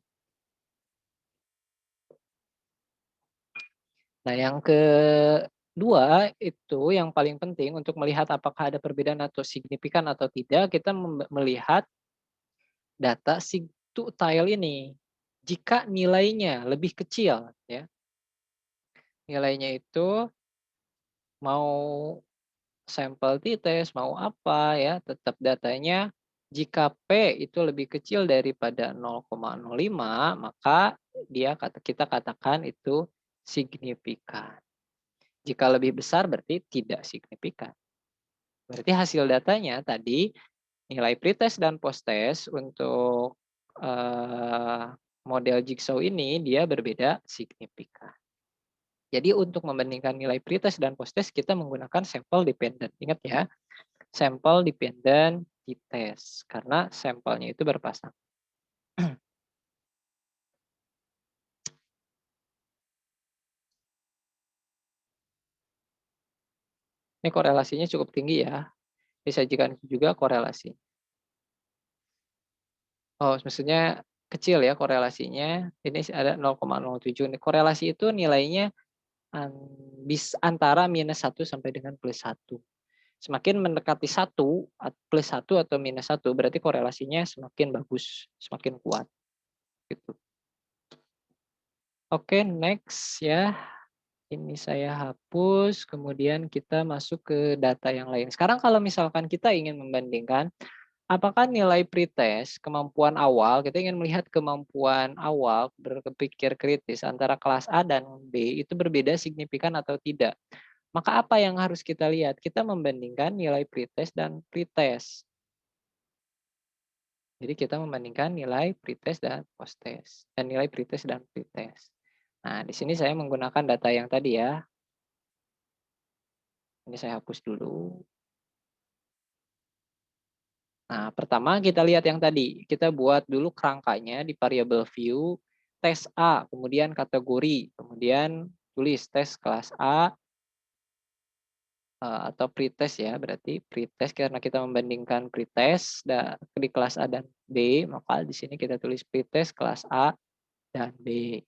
Nah, yang kedua itu yang paling penting untuk melihat apakah ada perbedaan atau signifikan atau tidak, kita melihat data situ tile ini. Jika nilainya lebih kecil ya, nilainya itu mau sampel t-test mau apa ya, tetap datanya jika P itu lebih kecil daripada 0,05 maka kita katakan itu signifikan. Jika lebih besar berarti tidak signifikan. Berarti hasil datanya tadi nilai pretest dan posttest untuk model jigsaw ini dia berbeda signifikan. Jadi untuk membandingkan nilai pretest dan posttest kita menggunakan sampel dependent. Ingat ya, sampel dependent t-test karena sampelnya itu berpasang. Ini korelasinya cukup tinggi ya. Disajikan juga korelasi. Oh, maksudnya kecil ya korelasinya. Ini ada 0,07. Korelasi itu nilainya antara -1 sampai dengan +1. Semakin mendekati 1, +1 atau -1 berarti korelasinya semakin bagus, semakin kuat. Gitu. Oke, next ya. Ini saya hapus, kemudian kita masuk ke data yang lain. Sekarang kalau misalkan kita ingin membandingkan, apakah nilai pretest, kemampuan awal, kita ingin melihat kemampuan awal berpikir kritis antara kelas A dan B itu berbeda signifikan atau tidak. Maka apa yang harus kita lihat? Kita membandingkan nilai pretest dan pretest. Jadi kita membandingkan nilai pretest dan posttest. Dan nilai pretest dan pretest. Nah, di sini saya menggunakan data yang tadi ya. Ini saya hapus dulu. Nah, pertama kita lihat yang tadi. Kita buat dulu kerangkanya di variable view, tes A, kemudian kategori, kemudian tulis tes kelas A atau pretest ya, berarti pretest karena kita membandingkan pretest di kelas A dan B, maka di sini kita tulis pretest kelas A dan B.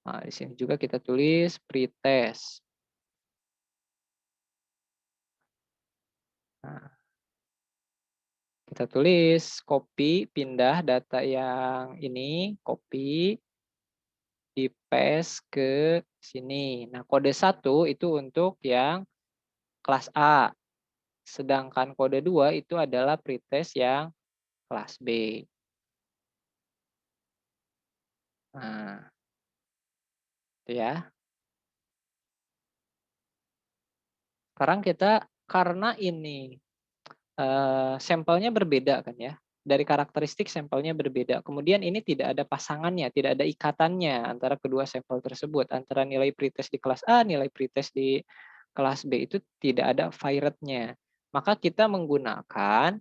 Nah, di sini juga kita tulis pretest. Nah, kita tulis copy, pindah data yang ini, copy, di paste ke sini. Nah, kode 1 itu untuk yang kelas A. Sedangkan kode 2 itu adalah pretest yang kelas B. Nah, itu ya. Sekarang kita karena ini sampelnya berbeda kan ya. Dari karakteristik sampelnya berbeda. Kemudian ini tidak ada pasangannya, tidak ada ikatannya antara kedua sampel tersebut. Antara nilai pretest di kelas A, nilai pretest di kelas B itu tidak ada virate-nya. Maka kita menggunakan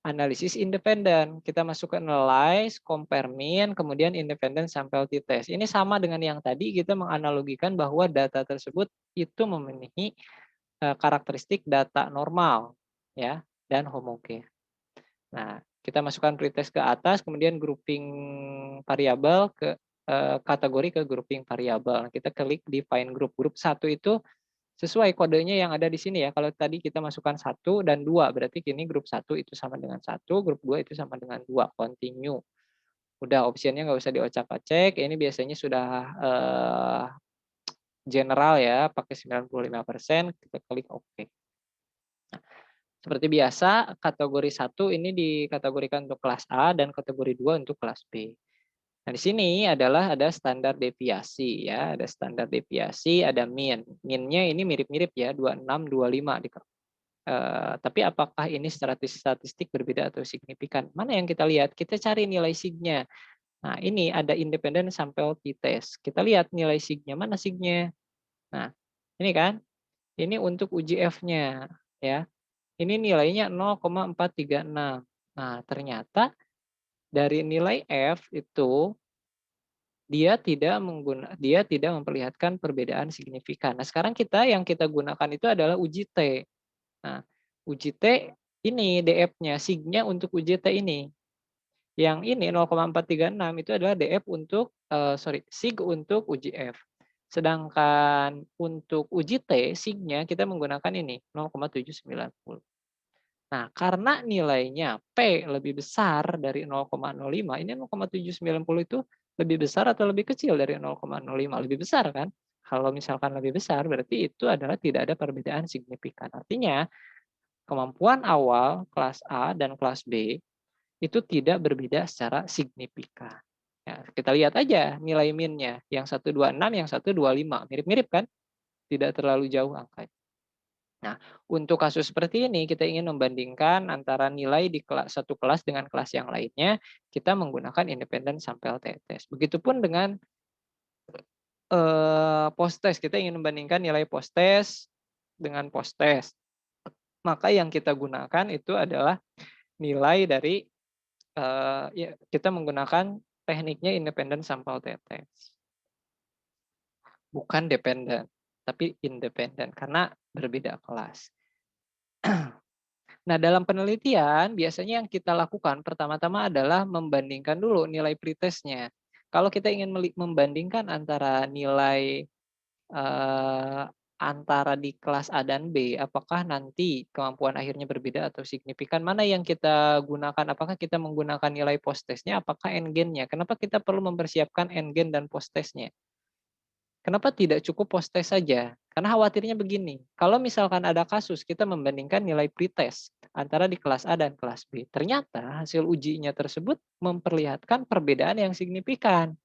analisis independen. Kita masukkan analyze, compare mean, kemudian independent sample t-test. Ini sama dengan yang tadi kita menganalogikan bahwa data tersebut itu memenuhi karakteristik data normal ya dan homogen. Nah, kita masukkan pretest ke atas, kemudian grouping variabel ke kategori ke grouping variabel. Kita klik define group. Grup 1 itu sesuai kodenya yang ada di sini ya. Kalau tadi kita masukkan 1 dan 2, berarti kini grup 1 itu sama dengan 1, grup 2 itu sama dengan 2, continue. Udah optionnya nggak usah diocak-acek, ini biasanya sudah general ya, pakai 95%, kita klik OK. Seperti biasa, kategori 1 ini dikategorikan untuk kelas A dan kategori 2 untuk kelas B. Nah, di sini adalah ada standar deviasi ya, ada standar deviasi, ada mean. Mean-nya ini mirip-mirip ya, 26, 25. Tapi apakah ini statistik berbeda atau signifikan? Mana yang kita lihat? Kita cari nilai sig-nya. Nah, ini ada independent sample t-test. Kita lihat nilai sig-nya, mana sig-nya? Nah, ini kan, ini untuk uji F-nya ya. Ini nilainya 0,436. Nah, ternyata dari nilai F itu dia tidak memperlihatkan perbedaan signifikan. Nah, sekarang yang kita gunakan itu adalah uji T. Nah, uji T ini DF-nya, sig-nya untuk uji T ini. Yang ini 0,436 itu adalah DF untuk sig untuk uji F. Sedangkan untuk uji T, sig-nya kita menggunakan ini 0,790. Nah, karena nilainya P lebih besar dari 0,05, ini 0,790 itu lebih besar atau lebih kecil dari 0,05? Lebih besar kan? Kalau misalkan lebih besar, berarti itu adalah tidak ada perbedaan signifikan. Artinya, kemampuan awal kelas A dan kelas B itu tidak berbeda secara signifikan. Ya, kita lihat aja nilai min-nya. Yang 126, yang 125. Mirip-mirip kan? Tidak terlalu jauh angkanya. Nah, untuk kasus seperti ini kita ingin membandingkan antara nilai di satu kelas dengan kelas yang lainnya, kita menggunakan independent sample t-test. Begitupun dengan post test, kita ingin membandingkan nilai post test dengan post test. Maka yang kita gunakan itu adalah nilai dari ya, kita menggunakan tekniknya independent sample t-test. Bukan dependent, tapi independent karena berbeda kelas. Nah, dalam penelitian biasanya yang kita lakukan pertama-tama adalah membandingkan dulu nilai pretestnya. Kalau kita ingin membandingkan antara nilai antara di kelas A dan B, apakah nanti kemampuan akhirnya berbeda atau signifikan? Mana yang kita gunakan? Apakah kita menggunakan nilai post testnya? Apakah endgain-nya? Kenapa kita perlu mempersiapkan endgain dan post testnya? Kenapa tidak cukup post test saja? Karena khawatirnya begini, kalau misalkan ada kasus kita membandingkan nilai pretest antara di kelas A dan kelas B, ternyata hasil ujinya tersebut memperlihatkan perbedaan yang signifikan.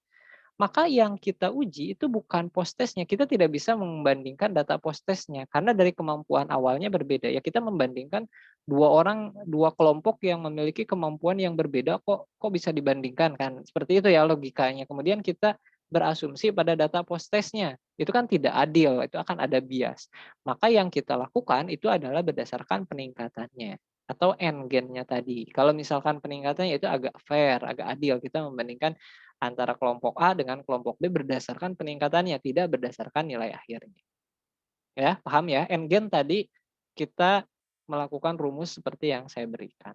Maka yang kita uji itu bukan post testnya, kita tidak bisa membandingkan data post testnya karena dari kemampuan awalnya berbeda. Ya kita membandingkan dua kelompok yang memiliki kemampuan yang berbeda kok bisa dibandingkan kan. Seperti itu ya logikanya. Kemudian kita berasumsi pada data post testnya. Itu kan tidak adil, itu akan ada bias. Maka yang kita lakukan itu adalah berdasarkan peningkatannya atau endgain-nya tadi. Kalau misalkan peningkatannya itu agak fair, agak adil, kita membandingkan antara kelompok A dengan kelompok B berdasarkan peningkatannya, tidak berdasarkan nilai akhirnya. Ya, paham ya? Endgain tadi kita melakukan rumus seperti yang saya berikan.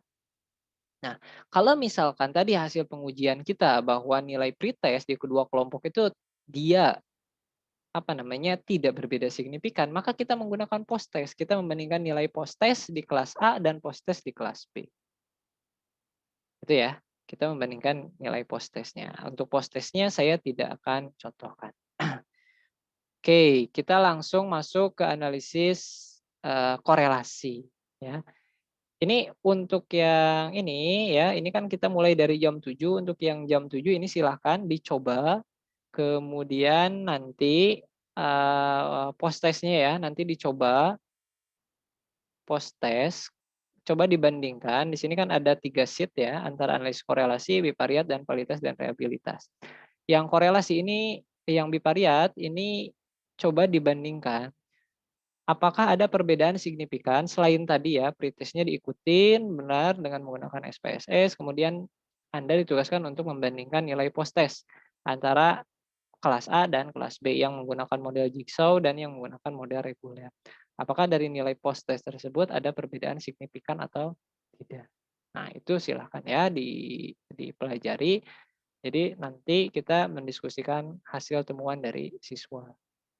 Nah, kalau misalkan tadi hasil pengujian kita bahwa nilai pretest di kedua kelompok itu dia tidak berbeda signifikan, maka kita menggunakan post test. Kita membandingkan nilai post test di kelas A dan post test di kelas B. Itu ya, kita membandingkan nilai post testnya. Untuk post testnya saya tidak akan contohkan. Oke, kita langsung masuk ke analisis korelasi. Ya. Ini untuk yang ini ya, ini kan kita mulai dari jam 7. Untuk yang jam 7 ini silahkan dicoba. Kemudian nanti post testnya ya, nanti dicoba post test. Coba dibandingkan, di sini kan ada 3 sheet ya, antara analisis korelasi, bivariat, dan validitas dan reliabilitas. Yang korelasi ini, yang bivariat ini coba dibandingkan Apakah ada perbedaan signifikan selain tadi ya, pretest-nya diikutin benar dengan menggunakan SPSS, kemudian Anda ditugaskan untuk membandingkan nilai post-test antara kelas A dan kelas B yang menggunakan model jigsaw dan yang menggunakan model reguler. Apakah dari nilai post-test tersebut ada perbedaan signifikan atau tidak? Nah, itu silahkan ya dipelajari. Jadi nanti kita mendiskusikan hasil temuan dari siswa.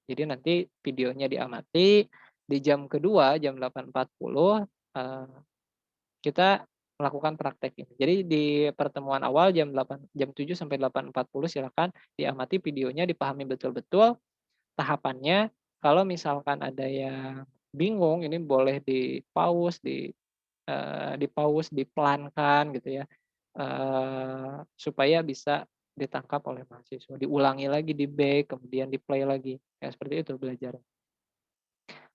Jadi nanti videonya diamati, di jam kedua, jam 8.40, kita melakukan praktek ini. Jadi di pertemuan awal jam 7 sampai 8.40 silakan diamati videonya, dipahami betul-betul tahapannya. Kalau misalkan ada yang bingung, ini boleh di-pause, di-pause, dipelankan gitu ya, supaya bisa ditangkap oleh mahasiswa. Diulangi lagi, di-back, kemudian di-play lagi. Ya seperti itu belajar.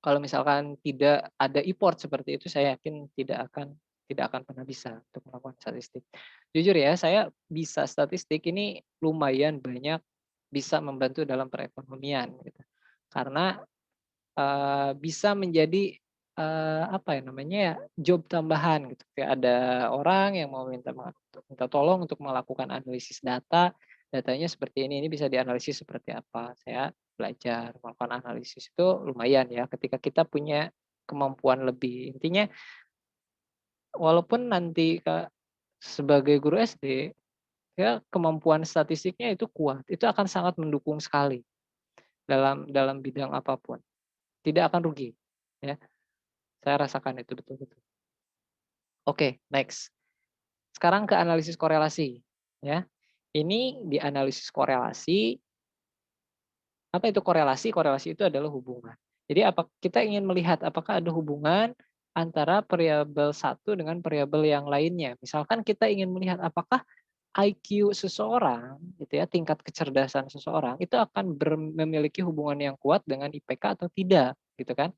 Kalau misalkan tidak ada e-port seperti itu, saya yakin tidak akan pernah bisa untuk melakukan statistik. Jujur ya, saya bisa statistik ini lumayan banyak bisa membantu dalam perekonomian gitu. Karena, bisa menjadi, apa ya namanya ya, job tambahan gitu. Kayak ada orang yang mau minta tolong untuk melakukan analisis data, datanya seperti ini bisa dianalisis seperti apa. Saya belajar melakukan analisis itu lumayan ya ketika kita punya kemampuan lebih. Intinya walaupun nanti sebagai guru SD, ya kemampuan statistiknya itu kuat, itu akan sangat mendukung sekali dalam dalam bidang apapun, tidak akan rugi, ya. Saya rasakan itu betul-betul. Oke, next. Sekarang ke analisis korelasi, ya. Ini di analisis korelasi, apa itu korelasi? Korelasi itu adalah hubungan. Jadi kita ingin melihat apakah ada hubungan antara variabel satu dengan variabel yang lainnya. Misalkan kita ingin melihat apakah IQ seseorang, gitu ya, tingkat kecerdasan seseorang itu akan memiliki hubungan yang kuat dengan IPK atau tidak, gitu kan?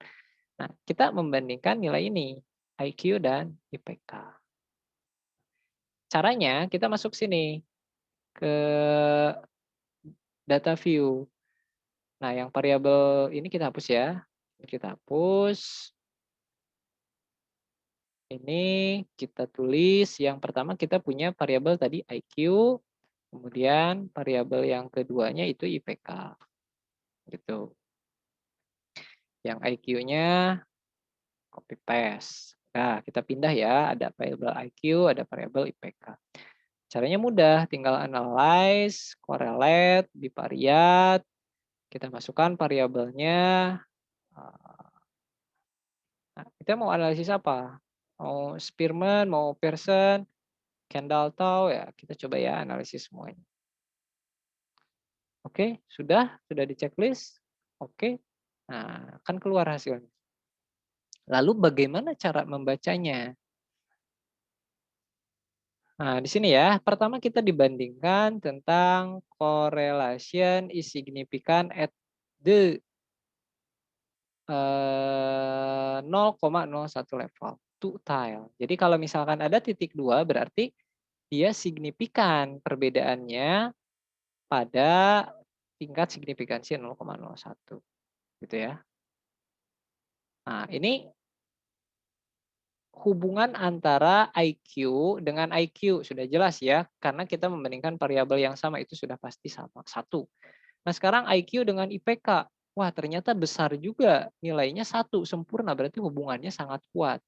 Nah, kita membandingkan nilai ini, IQ dan IPK. Caranya kita masuk sini ke data view. Nah, yang variabel ini kita hapus ya. Kita hapus. Ini kita tulis yang pertama kita punya variabel tadi IQ, kemudian variabel yang keduanya itu IPK. Gitu. Yang IQ-nya copy paste. Nah, kita pindah ya, ada variabel IQ, ada variabel IPK. Caranya mudah, tinggal analyze, correlate, bivariate, kita masukkan variabelnya. Nah, kita mau analisis apa? Mau Spearman, mau Pearson, Kendall Tau, ya kita coba ya analisis semuanya. Oke, sudah di checklist. Oke, nah kan keluar hasilnya. Lalu bagaimana cara membacanya? Nah, di sini ya, pertama kita dibandingkan tentang correlation is significant at the 0,01 level to tile. Jadi kalau misalkan ada titik 2 berarti dia signifikan perbedaannya pada tingkat signifikansi 0,01 gitu ya. Nah, ini hubungan antara IQ dengan IQ sudah jelas ya, karena kita membandingkan variabel yang sama itu sudah pasti sama, satu. Nah, sekarang IQ dengan IPK. Wah, ternyata besar juga nilainya satu, sempurna, berarti hubungannya sangat kuat.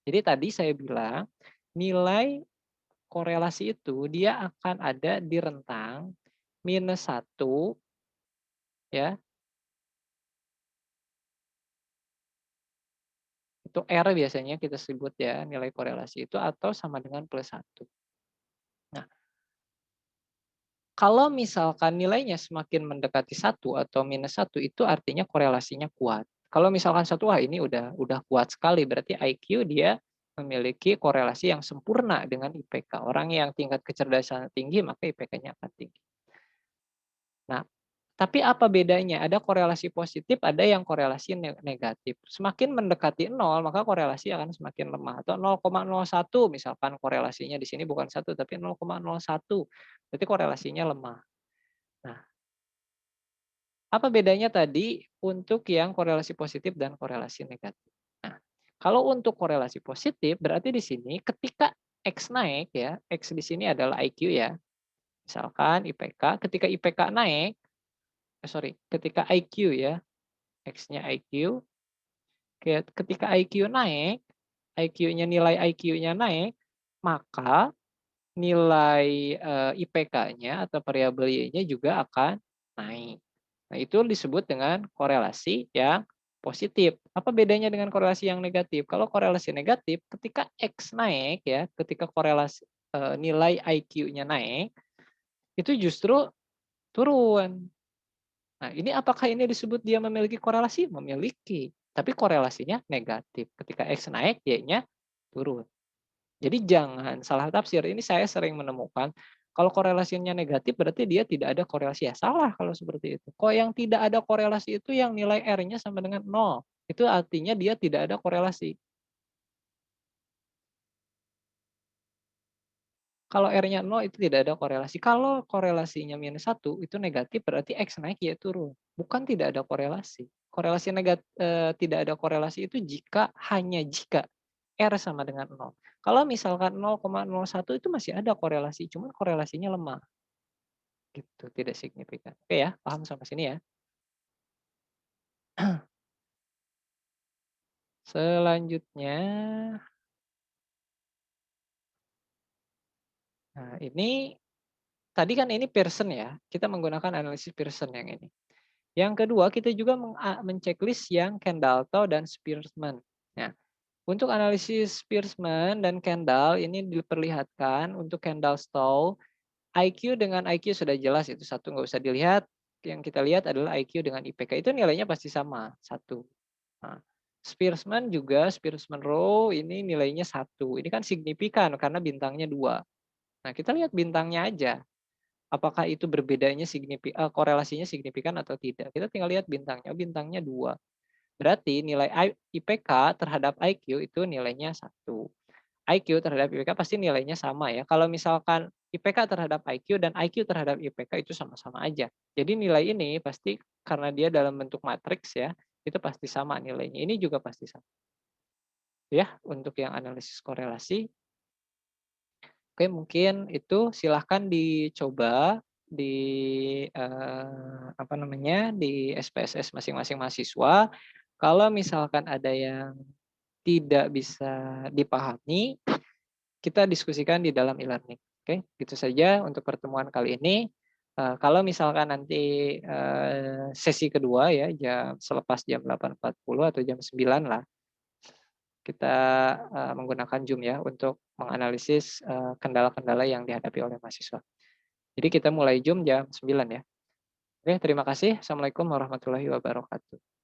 Jadi tadi saya bilang, nilai korelasi itu dia akan ada di rentang -1 ya, itu R biasanya kita sebut ya, nilai korelasi itu atau sama dengan +1. Nah, kalau misalkan nilainya semakin mendekati 1 atau -1 itu artinya korelasinya kuat. Kalau misalkan 1, wah ini udah kuat sekali, berarti IQ dia memiliki korelasi yang sempurna dengan IPK. Orang yang tingkat kecerdasan tinggi maka IPK-nya akan tinggi. Nah, tapi apa bedanya? Ada korelasi positif, ada yang korelasi negatif. Semakin mendekati 0, maka korelasi akan semakin lemah. Atau 0,01 misalkan korelasinya di sini bukan 1 tapi 0,01. Berarti korelasinya lemah. Nah, Apa bedanya tadi untuk yang korelasi positif dan korelasi negatif? Nah, kalau untuk korelasi positif berarti di sini ketika X naik ya, X di sini adalah IQ ya. Misalkan IPK, ketika IPK naik, ketika IQ ya, X-nya IQ, ketika IQ naik, nilai IQ-nya naik, maka nilai IPK-nya atau variabel Y-nya juga akan naik. Nah, itu disebut dengan korelasi yang positif. Apa bedanya dengan korelasi yang negatif? Kalau korelasi negatif, ketika X naik ya, ketika korelasi nilai IQ-nya naik, itu justru turun. Nah, ini apakah ini disebut dia memiliki korelasi? Memiliki, tapi korelasinya negatif. Ketika X naik, Y-nya turun. Jadi jangan salah tafsir. Ini saya sering menemukan kalau korelasinya negatif berarti dia tidak ada korelasi. Ya salah kalau seperti itu. Kok yang tidak ada korelasi itu yang nilai R-nya sama dengan 0. Itu artinya dia tidak ada korelasi. Kalau R-nya 0 itu tidak ada korelasi. Kalau korelasinya -1 itu negatif berarti X naik Y turun. Bukan tidak ada korelasi. Korelasi tidak ada korelasi itu hanya jika R sama dengan 0. Kalau misalkan 0,01 itu masih ada korelasi, cuman korelasinya lemah. Gitu, tidak signifikan. Oke ya, paham sampai sini ya. Selanjutnya, nah ini tadi kan ini Pearson ya, kita menggunakan analisis Pearson yang ini. Yang kedua, kita juga menceklis yang Kendall-Tau dan Spearman. Nah, untuk analisis Spearman dan Kendall ini diperlihatkan untuk Kendall-Tau, IQ dengan IQ sudah jelas itu satu nggak usah dilihat. Yang kita lihat adalah IQ dengan IPK itu nilainya pasti sama satu. Nah, Spearman Row ini nilainya satu. Ini kan signifikan karena bintangnya dua. Nah kita lihat bintangnya aja. Apakah itu korelasinya signifikan atau tidak. Kita tinggal lihat bintangnya. Oh, bintangnya dua. Berarti nilai IPK terhadap IQ itu nilainya satu. IQ terhadap IPK pasti nilainya sama ya. Kalau misalkan IPK terhadap IQ dan IQ terhadap IPK itu sama-sama aja. Jadi nilai ini pasti karena dia dalam bentuk matriks ya, itu pasti sama nilainya. Ini juga pasti sama. Ya, untuk yang analisis korelasi. Oke, mungkin itu silahkan dicoba di apa namanya di SPSS masing-masing mahasiswa. Kalau misalkan ada yang tidak bisa dipahami, kita diskusikan di dalam e-learning. Oke, gitu saja untuk pertemuan kali ini. Kalau misalkan nanti sesi kedua ya selepas jam 8.40 atau jam 9 lah kita menggunakan Zoom ya untuk menganalisis kendala-kendala yang dihadapi oleh mahasiswa. Jadi kita mulai Zoom jam 9 ya. Oke, terima kasih. Assalamualaikum warahmatullahi wabarakatuh.